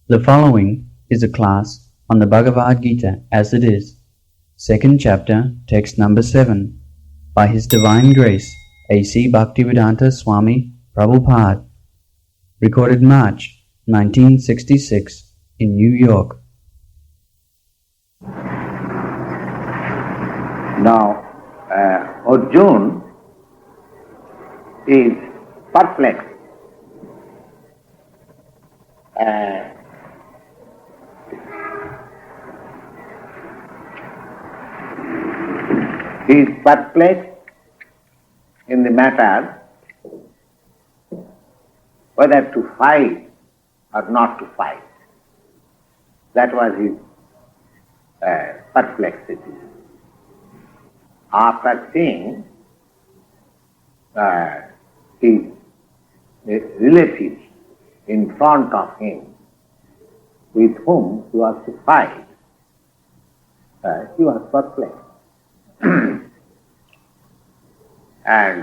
The following is a class on the Bhagavad Gita as it is, second chapter, text number 7, by His Divine Grace, A.C. Bhaktivedanta Swami Prabhupada, recorded March 1966 in New York. Now, Arjuna is perplexed. He is perplexed in the matter whether to fight or not to fight. That was his perplexity. After seeing his relatives in front of him with whom he was to fight, he was perplexed. And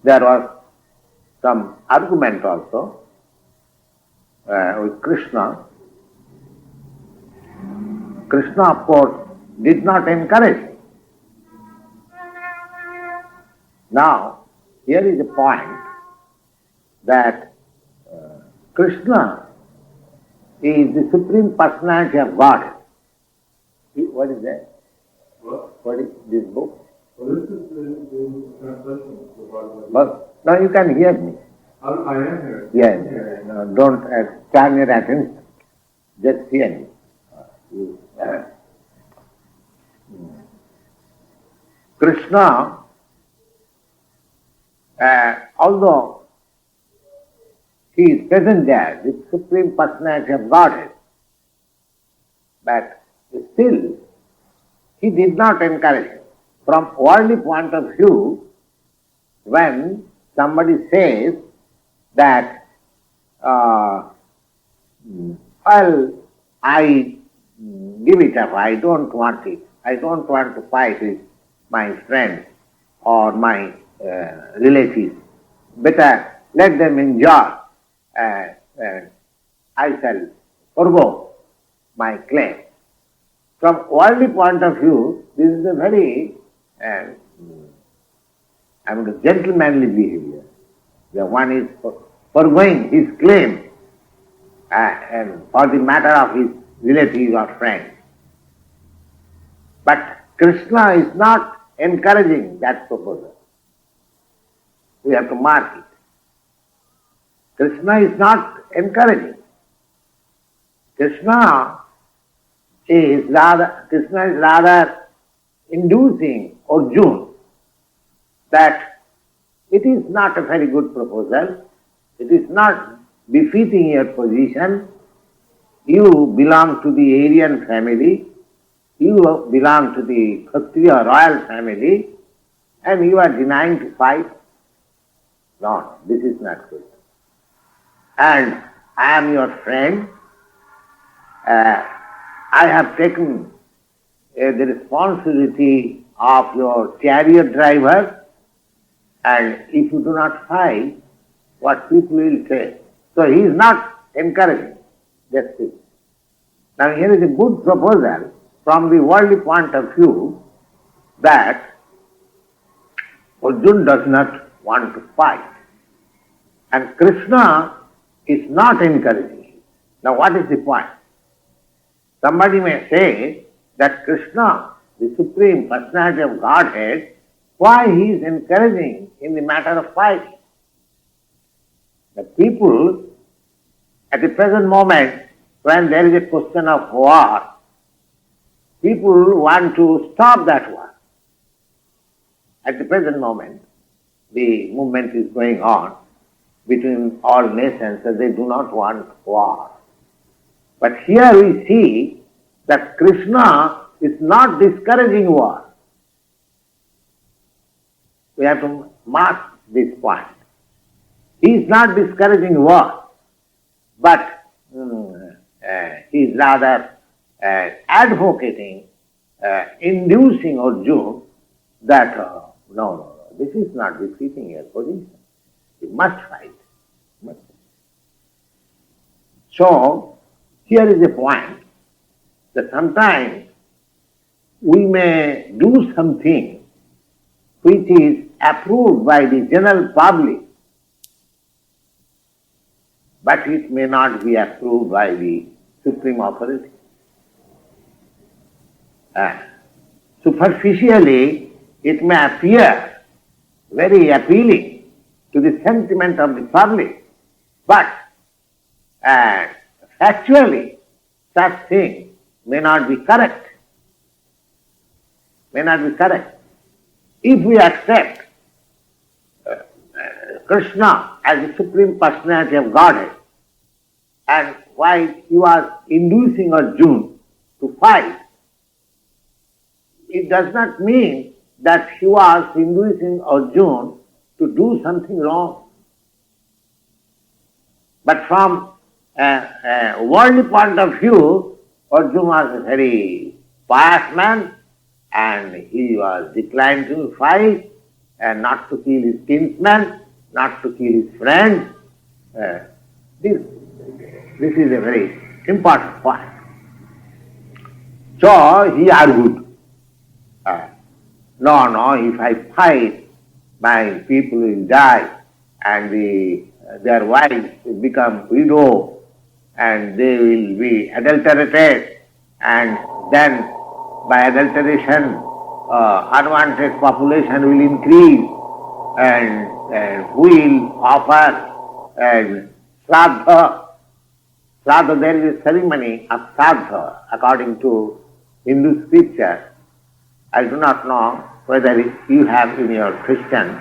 there was some argument also with Krishna. Krishna, of course, did not encourage him. Now, here is a point that Krishna is the Supreme Personality of Godhead. What is that? What is this book? Well, this is the translation of the Bible. But now you can hear me. I am here. Yes. No, don't turn your attention. Just hear me. Krishna, although he is present there, the Supreme Personality of Godhead, but still he did not encourage him. From worldly point of view, when somebody says that, well, I give it up, I don't want it, I don't want to fight with my friends or my relatives, better let them enjoy, I shall forgo my claim. From worldly point of view, this is a very gentlemanly behavior. The one is foregoing his claim and for the matter of his relatives or friends. But Krishna is not encouraging that proposal. We have to mark it. Krishna is not encouraging. Krishna is rather inducing Arjuna that it is not a very good proposal, it is not befitting your position. You belong to the Aryan family, you belong to the Kshatriya royal family, and you are denying to fight. No, this is not good. And I am your friend. I have taken the responsibility of your chariot driver, and if you do not fight, what people will say. So he is not encouraging. That's it. Now here is a good proposal from the worldly point of view that Arjuna does not want to fight, and Krishna is not encouraging him. Now what is the point? Somebody may say that Krishna, the Supreme Personality of Godhead, why he is encouraging in the matter of fighting? The people at the present moment, when there is a question of war, people want to stop that war. At the present moment, the movement is going on between all nations and they do not want war. But here we see that Krishna is not discouraging war. We have to mark this point. He is not discouraging war, but he is rather advocating, inducing Arjuna that no, this is not befitting your position. You must fight. So, here is a point that sometimes we may do something which is approved by the general public, but it may not be approved by the supreme authority. Superficially, it may appear very appealing to the sentiment of the public, but factually, such thing may not be correct. May not be correct. If we accept Krishna as the Supreme Personality of Godhead, and while he was inducing Arjuna to fight, it does not mean that he was inducing Arjuna to do something wrong. But from a worldly point of view, Arjuna was a very pious man, and he was declined to fight, and not to kill his kinsman, not to kill his friend. This is a very important point. So he argued, no, if I fight, my people will die, and their wives will become widow, and they will be adulterated, and then by adulteration unwanted population will increase, and will offer Sraddha. Sraddha, there is a ceremony of Sraddha according to Hindu scripture. I do not know whether you have in your Christian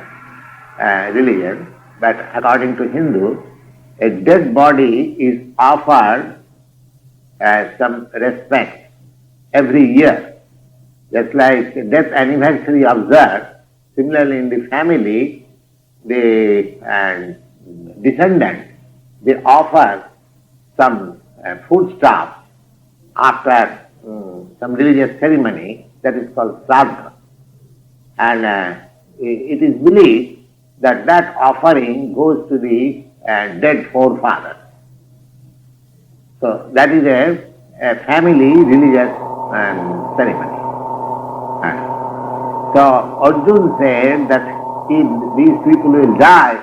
religion, but according to Hindu, a dead body is offered some respect every year. Just like death anniversary observed, similarly in the family, the descendants, they offer some foodstuff after some religious ceremony that is called Sraddha. And it is believed that that offering goes to the dead forefathers. So that is a family religious ceremony. So Arjuna said that if these people will die,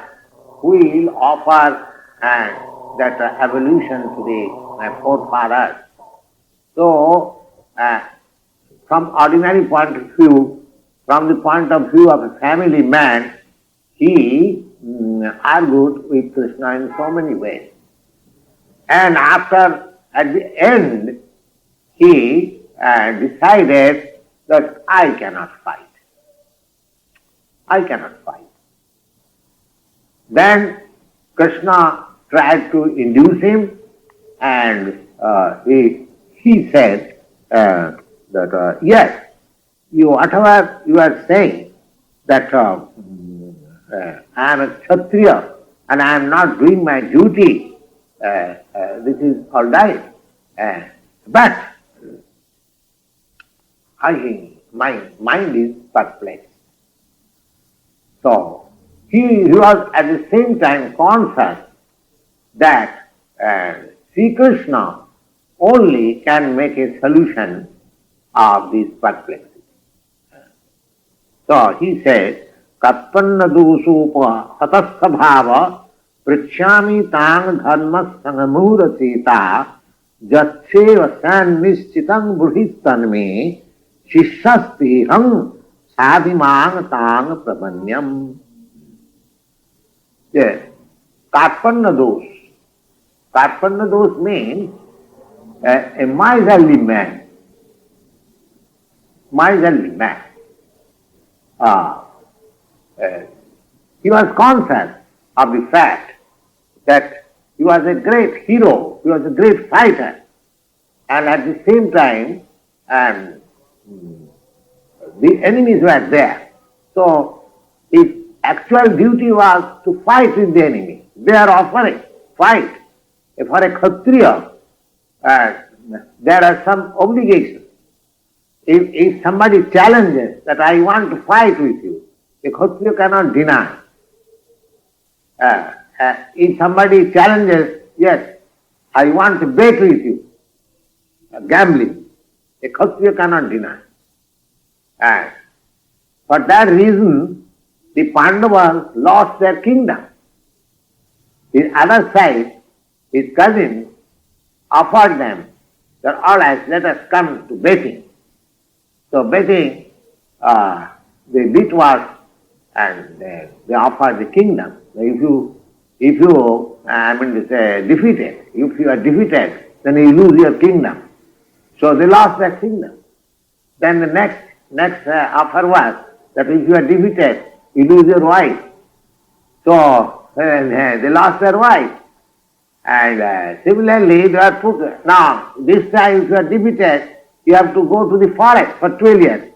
we will offer that evolution to the forefathers. So from ordinary point of view, from the point of view of a family man, he argued with Krishna in so many ways. And after, at the end, he decided that I cannot fight. I cannot fight. Then Krishna tried to induce him, and he said that yes, whatever you are saying, that I am a Kshatriya and I am not doing my duty, this is all right. But my mind is perplexed. So he was at the same time conscious that Sri Krishna only can make a solution of this perplexity. So he said, Katpanna dosupa hatasabhava prichyami tang dharma sangamura sita jatseva san nischitang buddhistanme shishasti hang sadhimang tang prabanyam. Yes, Katpanna dos. Katpanna dos means a miserly man. Miserly man. He was conscious of the fact that he was a great hero, he was a great fighter, and at the same time the enemies were there. So his actual duty was to fight with the enemy. They are offering fight. For a Kshatriya, there are some obligations. If somebody challenges that I want to fight with you, a Kshatriya cannot deny. If somebody challenges, yes, I want to bet with you. Gambling. A Kshatriya cannot deny. And for that reason, the Pandavas lost their kingdom. The other side, his cousins, offered them that all right, let us come to betting. So betting, the bid was, and they offered the kingdom. If you defeated, if you are defeated, then you lose your kingdom. So they lost their kingdom. Then the next offer was that if you are defeated, you lose your wife. So they lost their wife. And similarly, they are put, now this time if you are defeated, you have to go to the forest for 12 years.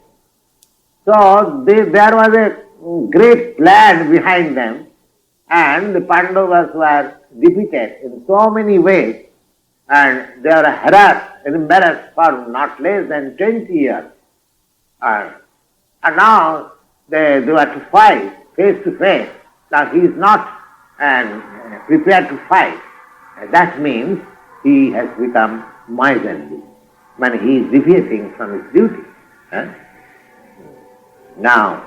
So there was a great plan behind them, and the Pandavas were defeated in so many ways, and they were harassed and embarrassed for not less than 20 years. And now they were to fight face to face. Now he is not prepared to fight. That means he has become miserly when he is deviating from his duty. Now,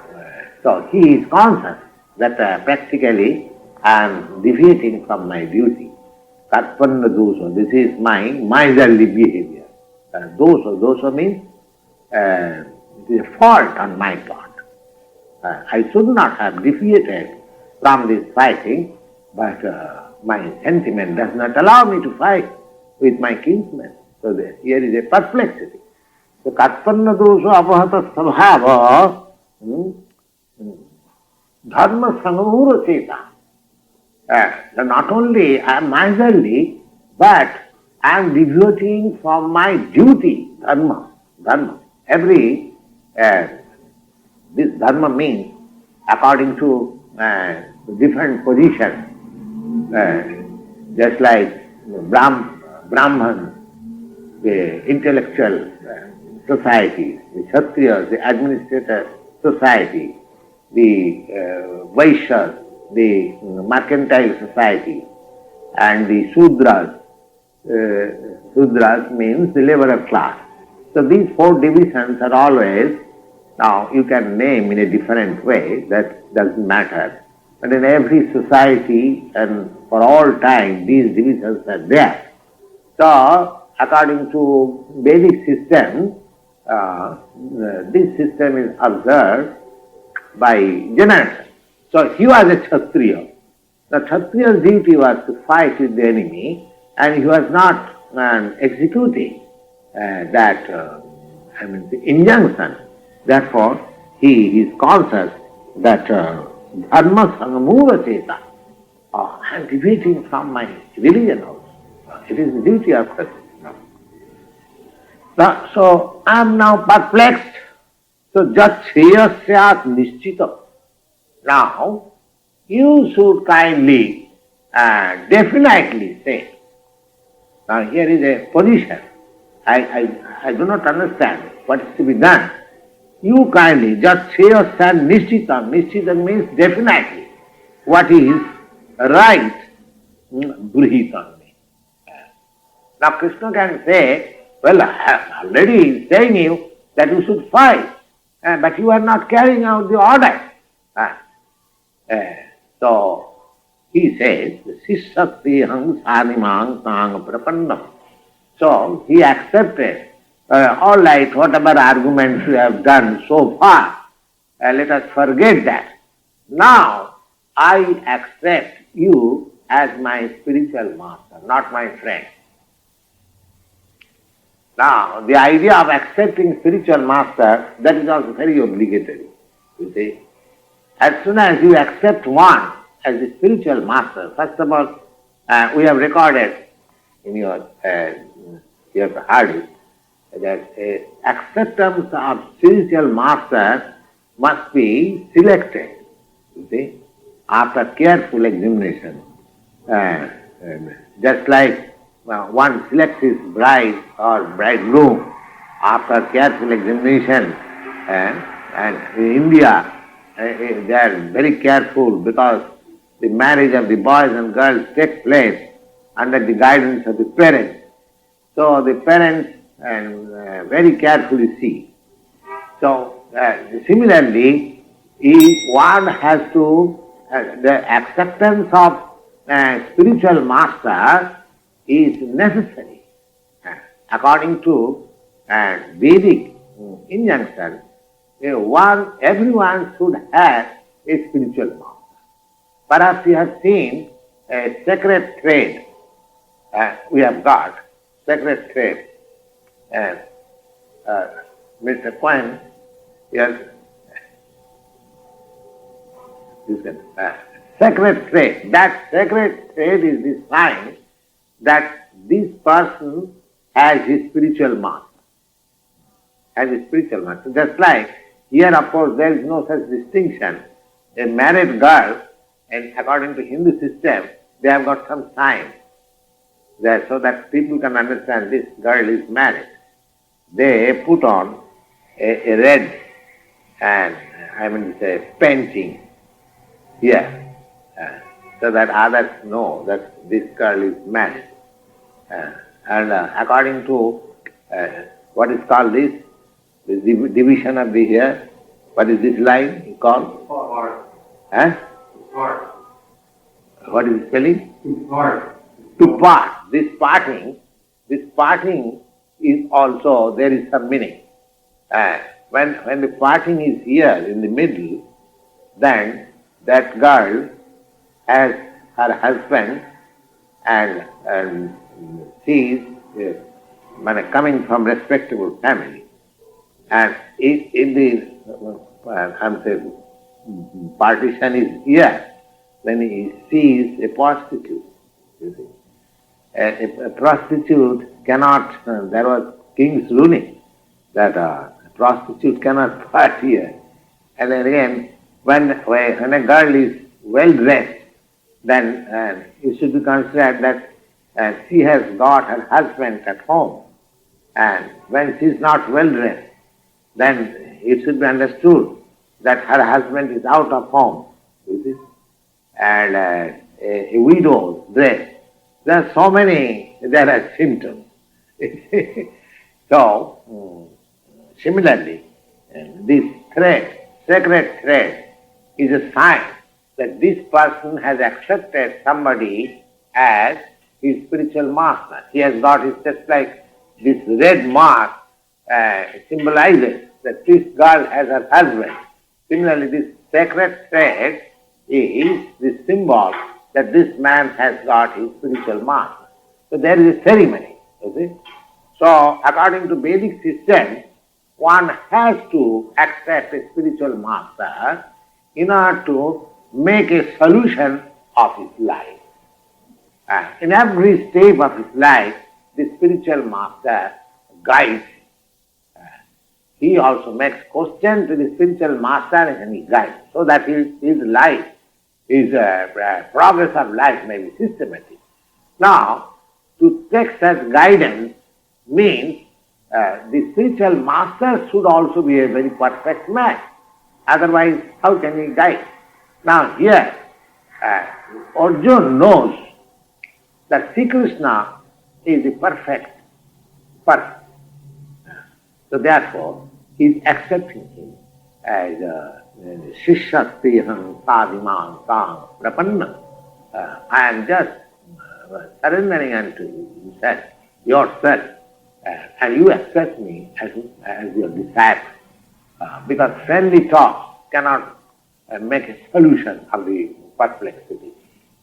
so he is conscious that practically I am deviating from my duty. Karpanna dosa, this is my miserly behavior. Dosa means it is a fault on my part. I should not have deviated from this fighting, but my sentiment does not allow me to fight with my kinsmen. So here is a perplexity. So karpanna dosa apahata svabhava dharma sangamura cheta. Not only I am miserly, but I am deviating from my duty, dharma. This dharma means according to different positions. Just like Brahman, the intellectual society, the Kshatriyas, the administrator society, the Vaishyas, the mercantile society, and the Sudras. Sudras means the laborer class. So these four divisions are always, now you can name in a different way, that doesn't matter. But in every society and for all time, these divisions are there. So, according to Vedic system, this system is observed by generation. So, he was a Kshatriya. The Kshatriya's duty was to fight with the enemy, and he was not executing the injunction. Therefore, he is conscious that dharma sangamura cheta. I am deviating from my religion also. It is the duty of Kshatriya. So I am now perplexed. So jat shreya syat nishchita. Now you should kindly definitely say. Now here is a position. I do not understand what is to be done. You kindly, jat shreya syat nishchita. Nishchita means definitely. What is right, brihita me. Now Krishna can say, well, I have already saying you that you should fight, but you are not carrying out the order. So he says, Sissatihang sanimang tang prapannam. So he accepted, all right, whatever arguments you have done so far, let us forget that. Now I accept you as my spiritual master, not my friend. Now, the idea of accepting spiritual master, that is also very obligatory, you see. As soon as you accept one as the spiritual master, first of all, we have recorded in you have heard it, that acceptance of spiritual master must be selected, you see, after careful examination. Just like one selects his bride or bridegroom after careful examination, and in India they are very careful because the marriage of the boys and girls takes place under the guidance of the parents. So the parents very carefully see. So similarly, one has to, the acceptance of spiritual master is necessary. According to Vedic injunction, everyone should have a spiritual master. Perhaps you have seen a sacred thread. We have got sacred thread. Mr. Cohen, yes, sacred thread. That sacred thread is the sign that this person has his spiritual master. Has his spiritual master. Just like here, of course, there is no such distinction. A married girl, and according to Hindu system, they have got some sign there so that people can understand this girl is married. They put on a red and painting here so that others know that this girl is married. According to what is called this, the division of the hair, what is this line called? Part. Huh? Part. What is the spelling? To part. To part. This parting is also, there is some meaning. When the parting is here in the middle, then that girl has her husband and she is coming from respectable family. And in the partition is here, then he sees a prostitute. You see. A prostitute cannot, there was king's ruling that a prostitute cannot part here. And then again, when a girl is well dressed, then it should be considered that she has got her husband at home. And when she is not well dressed, then it should be understood that her husband is out of home. You see? And a widow's dress. There are so many, there are symptoms. So, similarly, this thread, sacred thread, is a sign that this person has accepted somebody as his spiritual master. He has got his, just like this red mark symbolizes that this girl has her husband. Similarly, this sacred thread is the symbol that this man has got his spiritual master. So there is a ceremony, you see. So according to Vedic system, one has to accept a spiritual master in order to make a solution of his life. In every step of his life, the spiritual master guides him. He also makes question to the spiritual master and he guides, so that his life, his progress of life may be systematic. Now, to take such guidance means the spiritual master should also be a very perfect man. Otherwise, how can he guide? Now here, Arjuna knows that Sri Krishna is the perfect person. So therefore, he is accepting him as Shishyastiham Sadiman Sam Prapanna. I am just surrendering unto himself, yourself, and you accept me as your disciple. Because friendly talk cannot make a solution of the perplexity.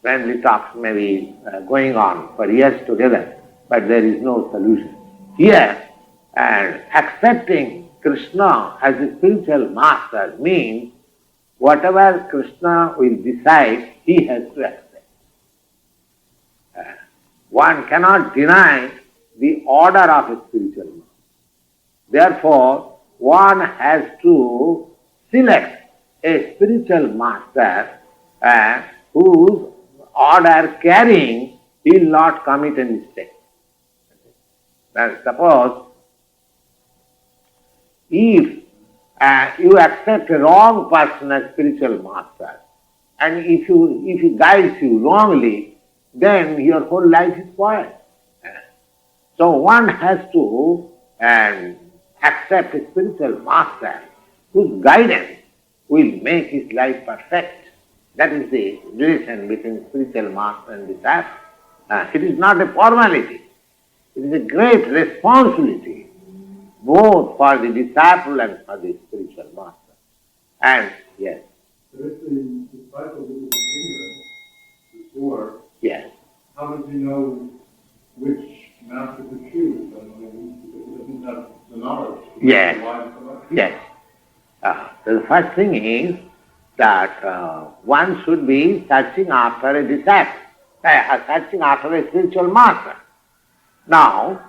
Friendly talks may be going on for years together, but there is no solution. Here, accepting Krishna as the spiritual master means whatever Krishna will decide, he has to accept. One cannot deny the order of a spiritual master. Therefore, one has to select a spiritual master whose order carrying, he will not commit a mistake. Now, suppose if you accept a wrong person as spiritual master, and if he guides you wrongly, then your whole life is spoiled. So one has to accept a spiritual master whose guidance will make his life perfect. That is the relation between spiritual master and disciple. It is not a formality. It is a great responsibility, both for the disciple and for the spiritual master. And yes. But if the disciple is ignorant before, Yes. how does he know which master to choose? I mean, because he doesn't have the knowledge. Yes. Why select? Yes. The first thing is that one should be searching after a disciple, searching after a spiritual master. Now,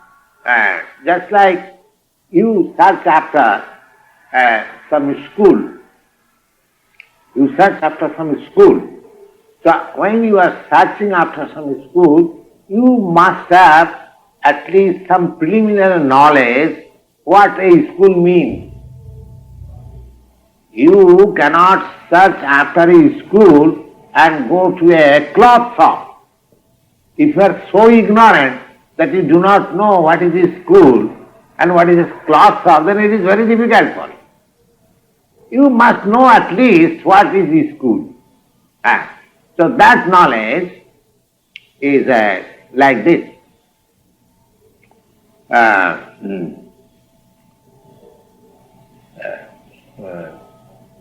just like you search after some school, you search after some school. So when you are searching after some school, you must have at least some preliminary knowledge what a school means. You cannot search after a school and go to a cloth shop. If you are so ignorant that you do not know what is a school and what is a cloth shop, then it is very difficult for you. You must know at least what is the school. So that knowledge is like this.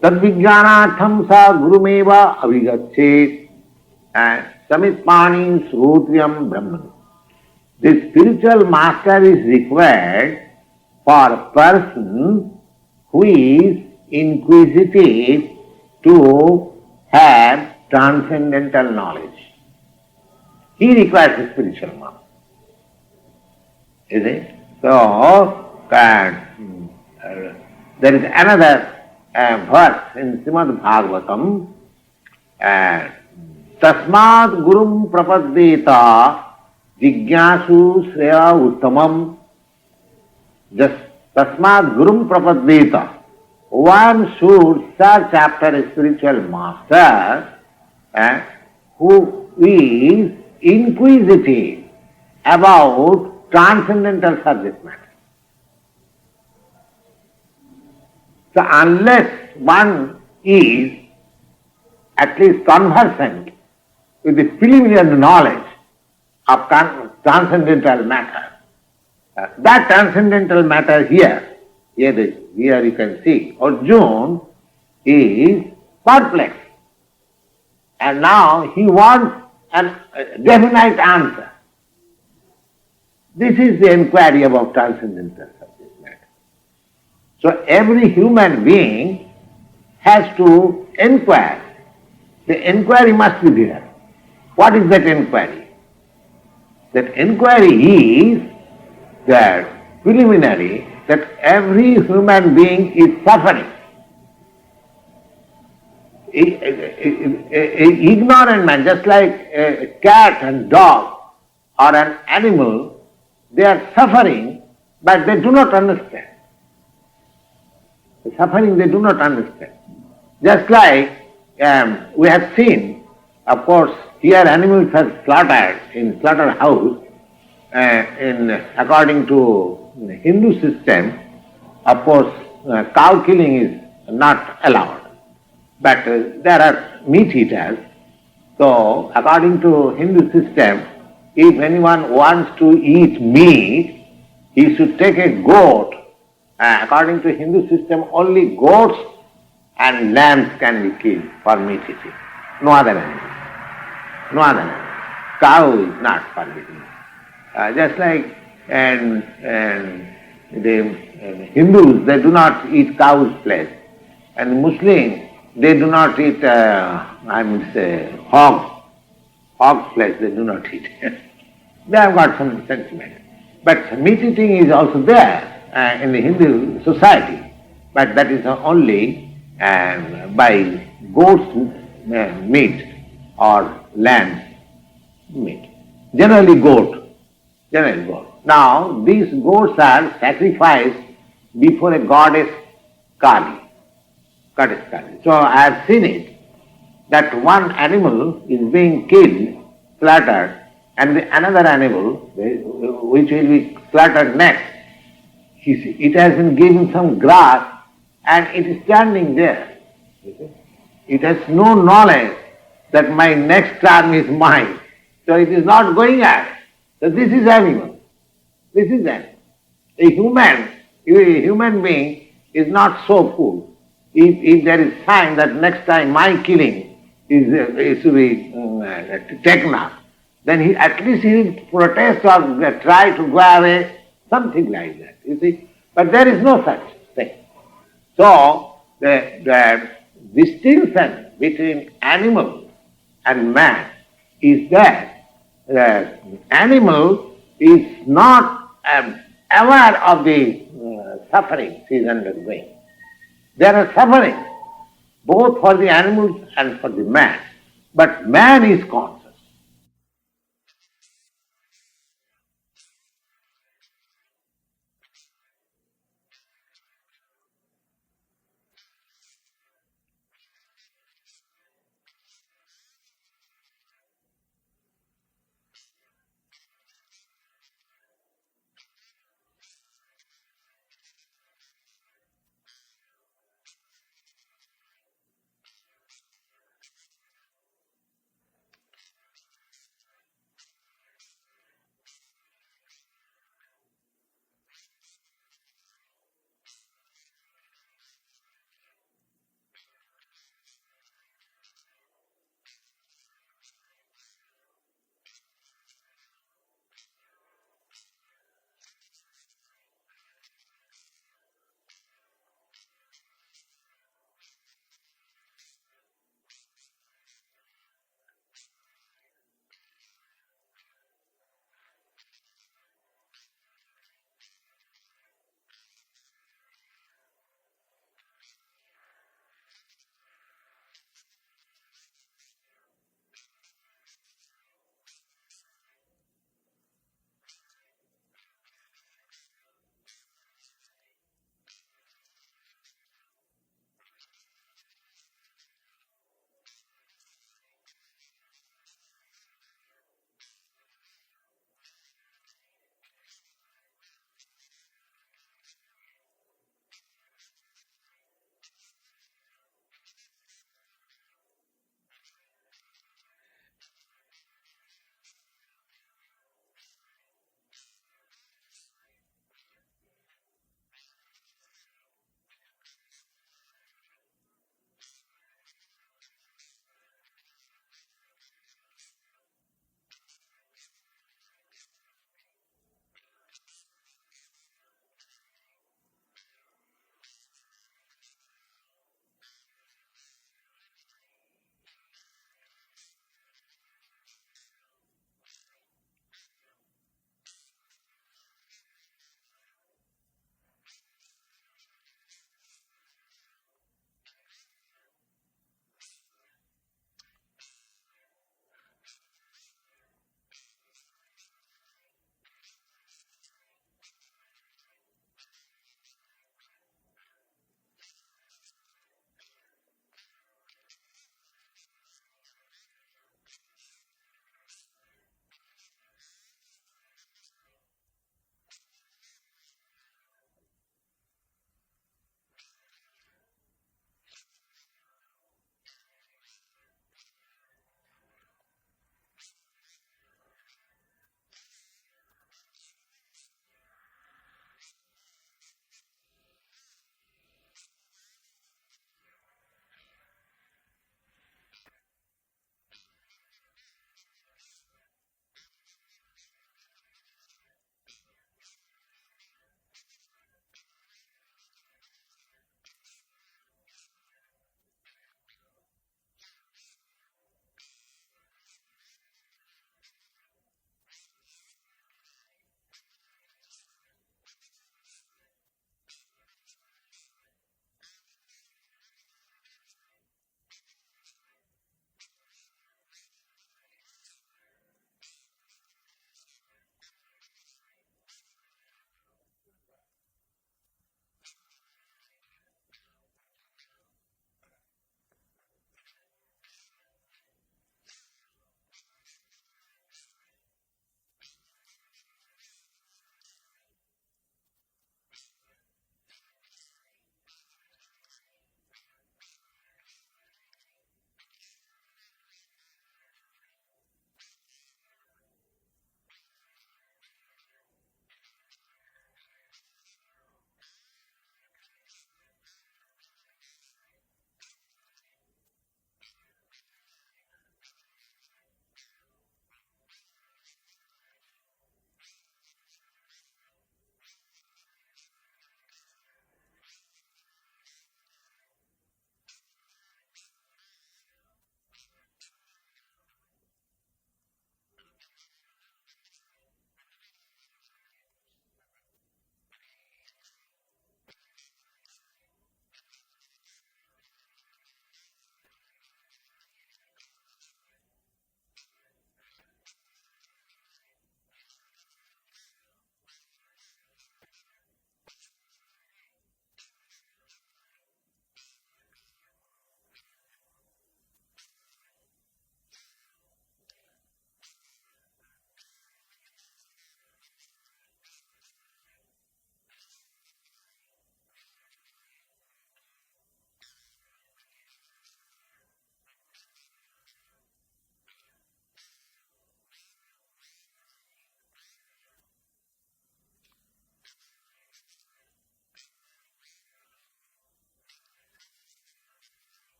Tadvijnanatham sa gurumeva avigachet samitmani srutriyam brahman. The spiritual master is required for a person who is inquisitive to have transcendental knowledge. He requires a spiritual master. Is it? So, there is another verse in Srimad Bhagavatam, Tasmad Gurum Prapaddeta Jigyasu Shreya Uttamam. Just Tasmad Gurum Prapaddeta. One should search after a spiritual master who is inquisitive about transcendental subject matter. So unless one is at least conversant with the preliminary knowledge of transcendental matter, that transcendental matter here you can see, Arjuna is perplexed. And now he wants a definite answer. This is the inquiry about transcendental subject matter. So every human being has to inquire. The inquiry must be there. What is that inquiry? That inquiry is that preliminary that every human being is suffering. An ignorant man, just like a cat and dog or an animal, they are suffering, but they do not understand. The suffering they do not understand. Just like we have seen, of course, here animals are slaughtered in slaughterhouse. According to the Hindu system, of course, cow killing is not allowed. But there are meat eaters. So, according to Hindu system, if anyone wants to eat meat, he should take a goat. According to Hindu system, only goats and lambs can be killed for meat eating. No other animal. No other animal. Cow is not forbidden. Just like the Hindus, they do not eat cow's flesh, and Muslims, they do not eat, hog's flesh, they do not eat. They have got some sentiment. But meat eating is also there in the Hindu society, but that is only by goat's meat or lamb's meat. Generally goat. Now, these goats are sacrificed before a goddess Kali. So I have seen it, that one animal is being killed slaughtered, and another animal, which will be slaughtered next, it has been given some grass and it is standing there. It has no knowledge that my next turn is mine. So it is not going at. So this is animal. This is animal. A human being is not so fool. If there is sign that next time my killing is to be taken up, then at least he will protest or try to go away, something like that, you see. But there is no such thing. So the distinction between animal and man is that the animal is not aware of the suffering he is undergoing. There are sufferings both for the animals and for the man, but man is conscious.